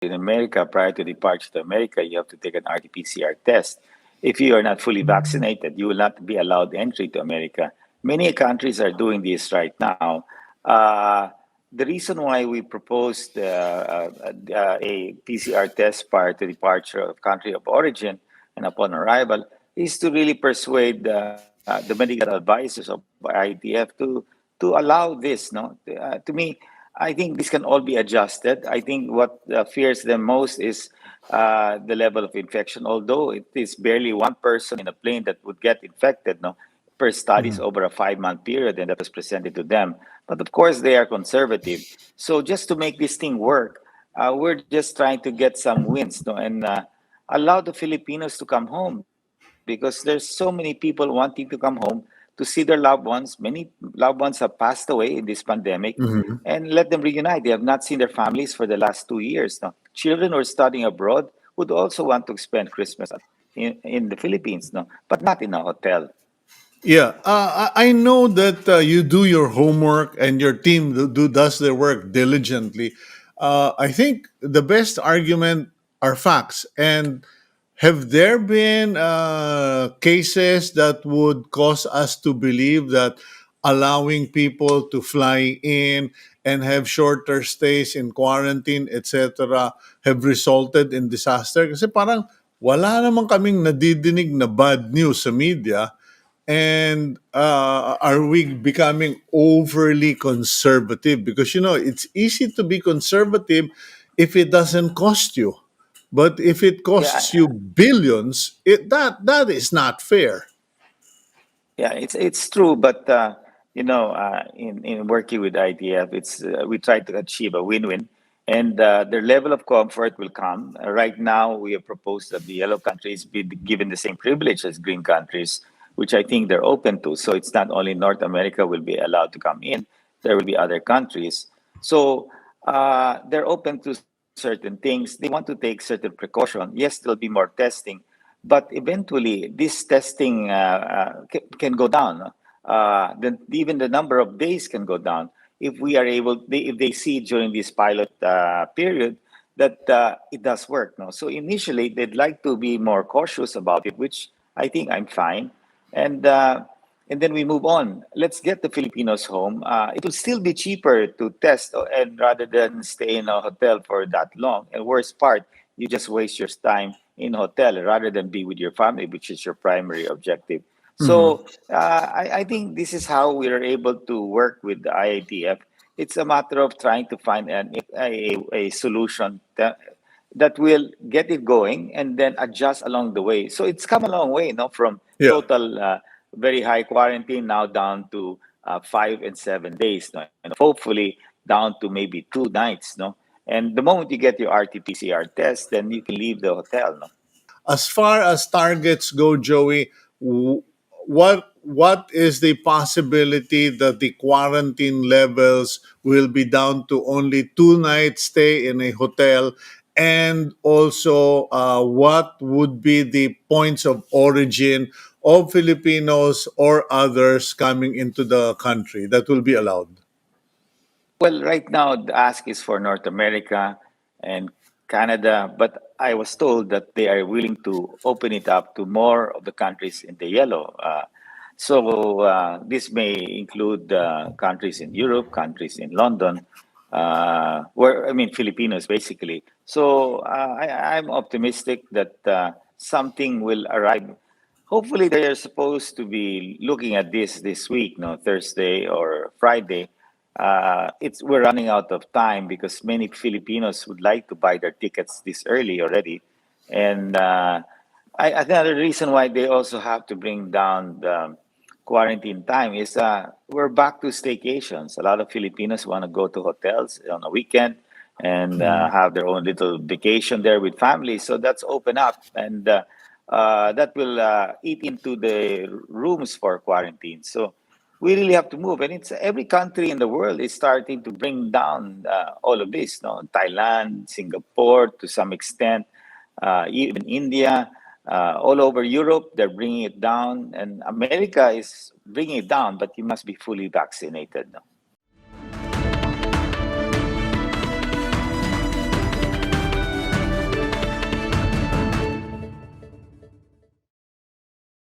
in America, prior to departure to America, you have to take an RT-PCR test. If you are not fully vaccinated, you will not be allowed entry to America. Many countries are doing this right now. Uh, the reason why we proposed a PCR test prior to departure of country of origin and upon arrival is to really persuade the medical advisors of IDF to allow this. No, to me, I think this can all be adjusted. I think what fears them most is the level of infection. Although it is barely one person in a plane that would get infected, no, per studies Mhm. over a 5-month period, and that was presented to them. But of course, they are conservative. So just to make this thing work, we're just trying to get some wins, no, and allow the Filipinos to come home because there's so many people wanting to come home to see their loved ones. Many loved ones have passed away in this pandemic, Mhm. and let them reunite. They have not seen their families for the last 2 years now. Children who are studying abroad would also want to spend Christmas in the Philippines, no, but not in a hotel. Yeah, I know that you do your homework and your team does their work diligently. I think the best argument are facts. And have there been cases that would cause us to believe that allowing people to fly in and have shorter stays in quarantine, etc., have resulted in disaster? Kasi parang wala naman kaming nadidinig na bad news sa media. And are we becoming overly conservative? Because, it's easy to be conservative if it doesn't cost you. But if it costs Yeah, you billions, that is not fair. yeah, it's true, but in working with IDF, it's we try to achieve a win-win, and their level of comfort will come. Right now, we have proposed that the yellow countries be given the same privilege as green countries, which I think they're open to. So it's not only North America will be allowed to come in; there will be other countries. So they're open to certain things. They want to take certain precaution. Yes, there'll be more testing, but eventually this testing can go down. Then even the number of days can go down if we are able. If they see during this pilot period that it does work. No, so initially they'd like to be more cautious about it, which I think I'm fine, and. And then we move on. Let's get the Filipinos home. It will still be cheaper to test and rather than stay in a hotel for that long. And worst part, you just waste your time in hotel rather than be with your family, which is your primary objective. Mhm. So I think this is how we are able to work with the IATF. It's a matter of trying to find a solution that will get it going and then adjust along the way. So it's come a long way, from Yeah. total very high quarantine now down to 5 and 7 days, no? And hopefully down to maybe 2 nights, no? And the moment you get your RT-PCR test, then you can leave the hotel, no? As far as targets go, Joey, what is the possibility that the quarantine levels will be down to only 2 nights stay in a hotel? And also, what would be the points of origin of Filipinos or others coming into the country that will be allowed? Well, right now the ask is for North America and Canada, but I was told that they are willing to open it up to more of the countries in the yellow. So this may include countries in Europe, countries in London, where I mean Filipinos basically. So I'm optimistic that something will arrive. Hopefully, they are supposed to be looking at this week, no, Thursday or Friday. It's we're running out of time because many Filipinos would like to buy their tickets this early already, and another reason why they also have to bring down the quarantine time is we're back to staycations. A lot of Filipinos want to go to hotels on a weekend and have their own little vacation there with families. So that's open up, and that will eat into the rooms for quarantine. So we really have to move, and it's every country in the world is starting to bring down all of this. No, Thailand, Singapore, to some extent, even India, all over Europe, they're bringing it down, and America is bringing it down. But you must be fully vaccinated. No?